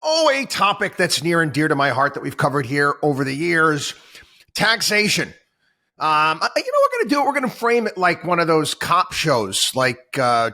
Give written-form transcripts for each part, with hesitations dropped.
Oh, a topic that's near and dear to my heart that we've covered here over the years, taxation. You know what we're going to do? We're going to frame it like one of those cop shows, like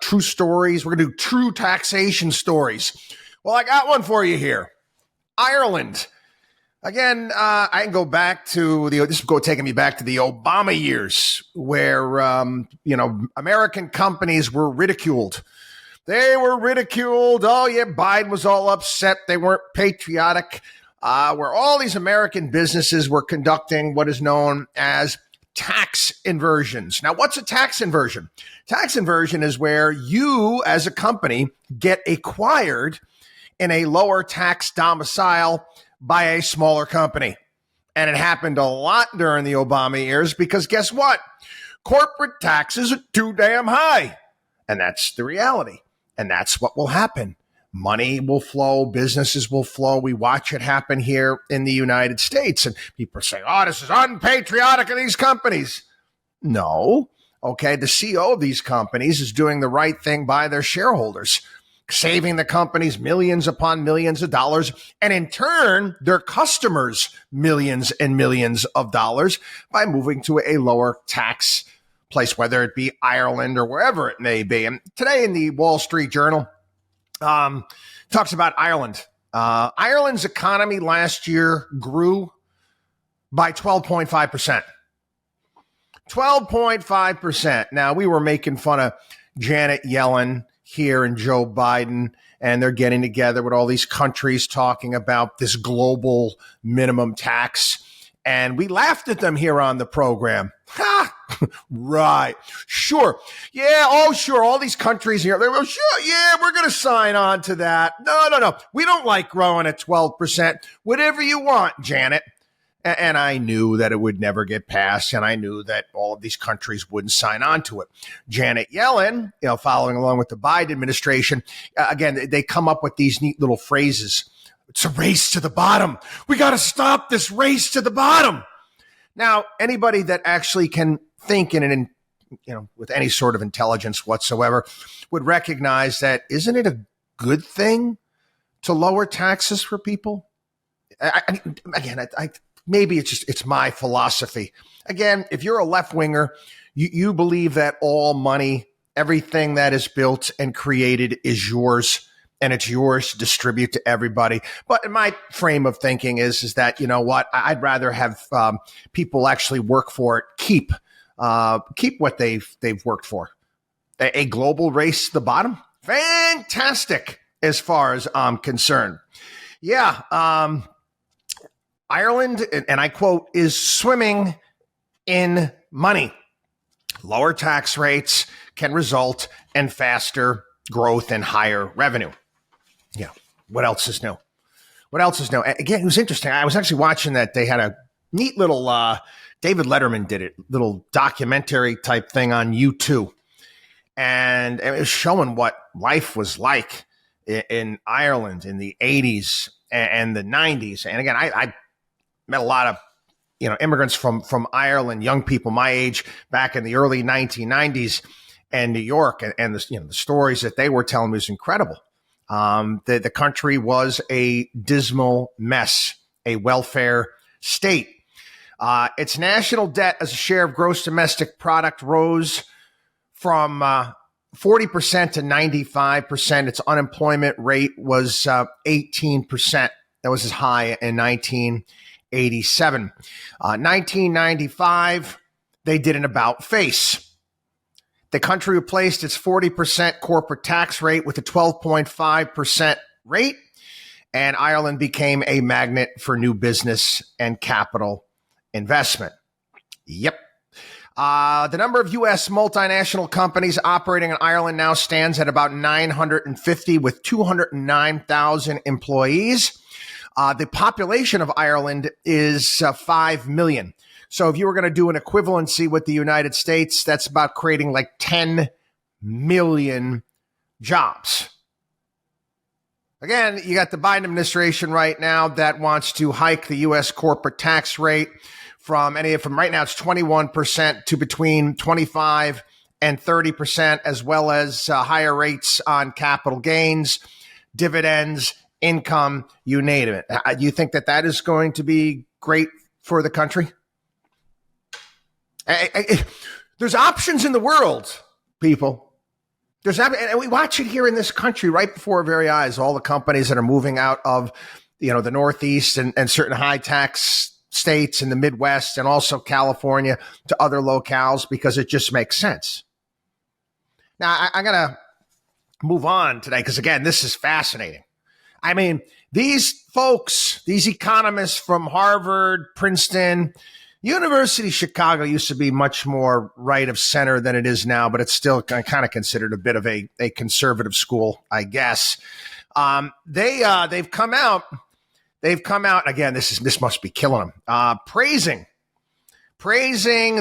true stories. We're going to do true taxation stories. Well, I got one for you here. Ireland. Again, I can go back to this is taking me back to the Obama years where, American companies were ridiculed. They were ridiculed. Oh, yeah, Biden was all upset. They weren't patriotic. Where all these American businesses were conducting what is known as tax inversions. Now, what's a tax inversion? Tax inversion is where you, as a company, get acquired in a lower tax domicile by a smaller company. And it happened a lot during the Obama years because guess what? Corporate taxes are too damn high. And that's the reality. And that's what will happen. Money will flow. Businesses will flow. We watch it happen here in the United States. And people say, oh, this is unpatriotic of these companies. No. Okay. The CEO of these companies is doing the right thing by their shareholders, saving the companies millions upon millions of dollars. And in turn, their customers millions and millions of dollars by moving to a lower tax place, whether it be Ireland or wherever it may be. And today in the Wall Street Journal, talks about Ireland. Ireland's economy last year grew by 12.5%. 12.5%. Now, we were making fun of Janet Yellen here and Joe Biden, and they're getting together with all these countries talking about this global minimum tax. And we laughed at them here on the program. Ha! Right. Sure. Yeah. Oh, sure. All these countries here. They were sure. Yeah, we're going to sign on to that. No. We don't like growing at 12%. Whatever you want, Janet. And I knew that it would never get passed. And I knew that all of these countries wouldn't sign on to it. Janet Yellen, following along with the Biden administration, again, they come up with these neat little phrases. It's a race to the bottom. We got to stop this race to the bottom. Now, anybody that actually can think with any sort of intelligence whatsoever would recognize that isn't it a good thing to lower taxes for people? Maybe it's my philosophy. Again, if you're a left winger, you believe that all money, everything that is built and created is yours. And it's yours to distribute to everybody. But in my frame of thinking is that, you know what, I'd rather have people actually work for it, keep what they've worked for. A global race to the bottom? Fantastic as far as I'm concerned. Yeah, Ireland, and I quote, is swimming in money. Lower tax rates can result in faster growth and higher revenue. Yeah. What else is new? Again, it was interesting. I was actually watching that. They had a neat little, David Letterman did it, little documentary type thing on YouTube. And it was showing what life was like in Ireland in the 80s and the 90s. And again, I met a lot of, immigrants from Ireland, young people my age back in the early 1990s and New York. And the stories that they were telling me was incredible. The country was a dismal mess, a welfare state. Its national debt as a share of gross domestic product rose from 40% to 95%. Its unemployment rate was 18%. That was as high in 1987. 1995, they did an about face. The country replaced its 40% corporate tax rate with a 12.5% rate, and Ireland became a magnet for new business and capital investment. Yep. The number of U.S. multinational companies operating in Ireland now stands at about 950 with 209,000 employees. The population of Ireland is 5 million. So if you were going to do an equivalency with the United States, that's about creating like 10 million jobs. Again, you got the Biden administration right now that wants to hike the U.S. corporate tax rate from right now it's 21% to between 25 and 30%, as well as higher rates on capital gains, dividends, income, you name it. Do you think that is going to be great for the country? There's options in the world, people. And we watch it here in this country right before our very eyes, all the companies that are moving out of, the Northeast and certain high tax states in the Midwest and also California to other locales because it just makes sense. Now, I got to move on today because, again, this is fascinating. I mean, these folks, these economists from Harvard, Princeton, University of Chicago used to be much more right of center than it is now, but it's still kind of considered a bit of a conservative school, I guess. They've come out. Again, this must be killing them. Praising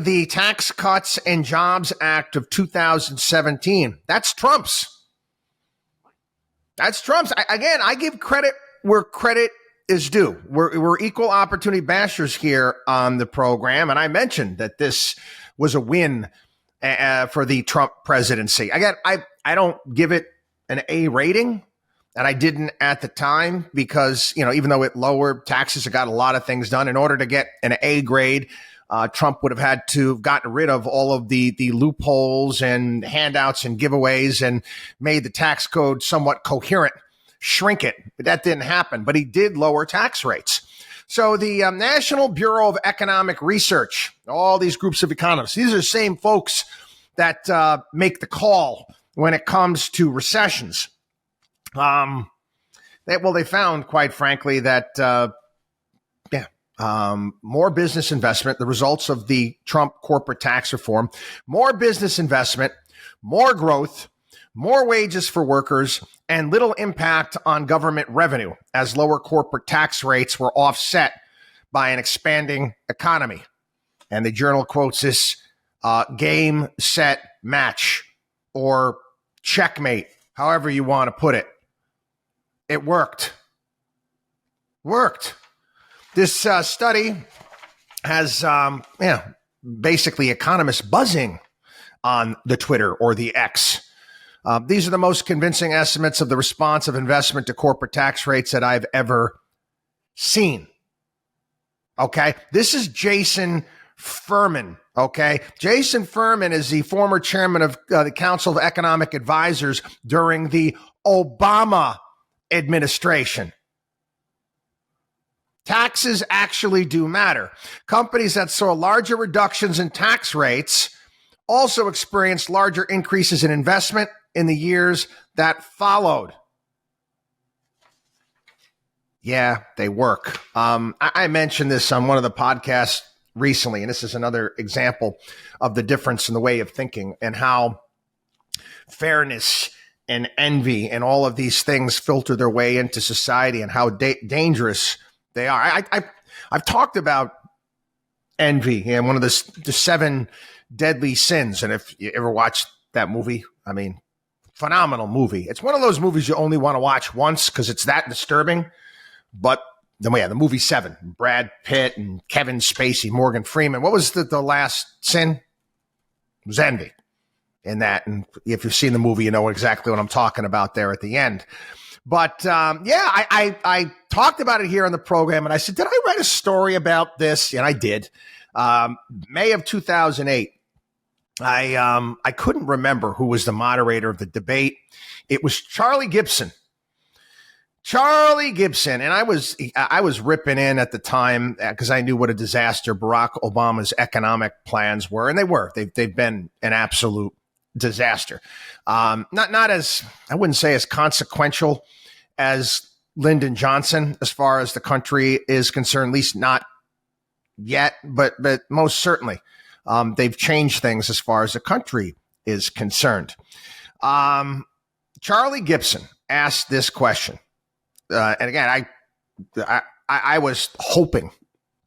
the Tax Cuts and Jobs Act of 2017. That's Trump's. I give credit where credit is due. We're equal opportunity bashers here on the program, and I mentioned that this was a win for the Trump presidency. Again, I don't give it an A rating, and I didn't at the time because, even though it lowered taxes, it got a lot of things done. In order to get an A grade, Trump would have had to have gotten rid of all of the loopholes and handouts and giveaways and made the tax code somewhat coherent, shrink it. But that didn't happen. But he did lower tax rates. So the National Bureau of Economic Research, all these groups of economists, these are the same folks that make the call when it comes to recessions. They found, quite frankly, that more business investment, the results of the Trump corporate tax reform, more business investment, more growth, more wages for workers, and little impact on government revenue as lower corporate tax rates were offset by an expanding economy. And the journal quotes this game, set, match, or checkmate, however you want to put it. It worked. This study has, basically economists buzzing on the Twitter or the X. These are the most convincing estimates of the response of investment to corporate tax rates that I've ever seen. Okay. This is Jason Furman. Okay. Jason Furman is the former chairman of the Council of Economic Advisors during the Obama administration. Taxes actually do matter. Companies that saw larger reductions in tax rates also experienced larger increases in investment in the years that followed. Yeah, they work. I mentioned this on one of the podcasts recently, and this is another example of the difference in the way of thinking and how fairness and envy and all of these things filter their way into society and how dangerous they are. I've talked about envy and one of the 7 deadly sins. And if you ever watched that movie, I mean, phenomenal movie. It's one of those movies you only want to watch once because it's that disturbing. But the movie 7, Brad Pitt and Kevin Spacey, Morgan Freeman. What was the last sin? It was envy in that. And if you've seen the movie, you know exactly what I'm talking about there at the end. But I talked about it here on the program, and I said, did I write a story about this? And I did. May of 2008. I couldn't remember who was the moderator of the debate. It was Charlie Gibson. And I was ripping in at the time because I knew what a disaster Barack Obama's economic plans were, and they were. They've been an absolute disaster. Not as, I wouldn't say as consequential as Lyndon Johnson as far as the country is concerned, at least not yet, but most certainly they've changed things as far as the country is concerned. Charlie Gibson asked this question. And again, I was hoping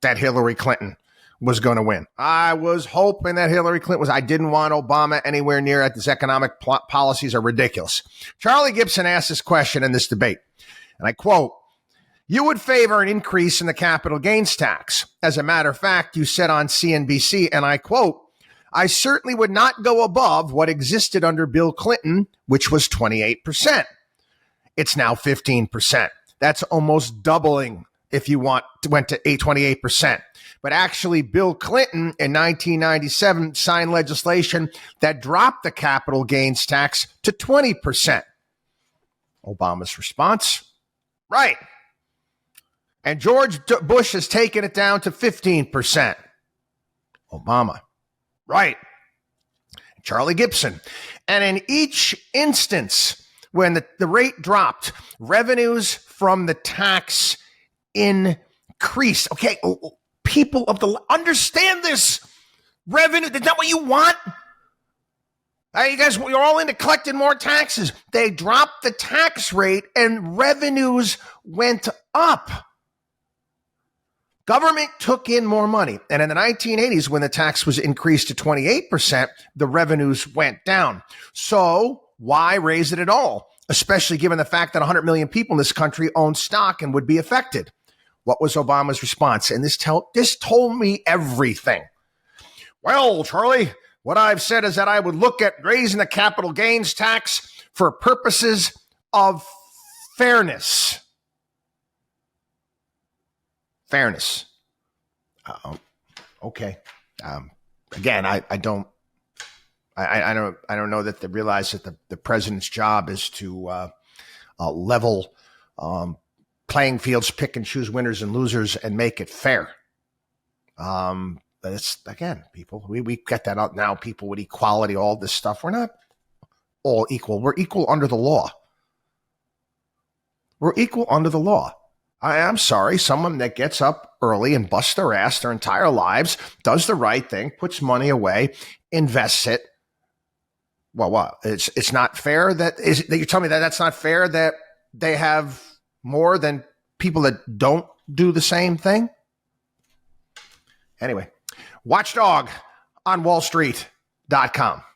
that Hillary Clinton was going to win. I was hoping that Hillary Clinton was. I didn't want Obama anywhere near it. His economic policies are ridiculous. Charlie Gibson asked this question in this debate, and I quote, "You would favor an increase in the capital gains tax. As a matter of fact, you said on CNBC, and I quote, I certainly would not go above what existed under Bill Clinton, which was 28%. It's now 15%. That's almost doubling if you went to 28%. But actually, Bill Clinton in 1997 signed legislation that dropped the capital gains tax to 20%. Obama's response? Right. And George Bush has taken it down to 15%. Obama? Right. Charlie Gibson. And in each instance, when the rate dropped, revenues from the tax increased. Okay, people of the understand this. Revenue, is that what you want? Hey, you guys, you're all into collecting more taxes. They dropped the tax rate and revenues went up. Government took in more money. And in the 1980s, when the tax was increased to 28%, the revenues went down. So why raise it at all? Especially given the fact that 100 million people in this country own stock and would be affected. What was Obama's response? And this told me everything. Well, Charlie, what I've said is that I would look at raising the capital gains tax for purposes of fairness. Fairness. Okay. Again, I don't know that they realize that the president's job is to level playing fields, pick and choose winners and losers, and make it fair. But it's, again, people, we get that out now. People with equality, all this stuff. We're not all equal. We're equal under the law. We're equal under the law. I'm sorry, someone that gets up early and busts their ass their entire lives, does the right thing, puts money away, invests it. Well, what? It's not fair that you tell me that that's not fair that they have more than people that don't do the same thing? Anyway, WatchDog on WallStreet.com.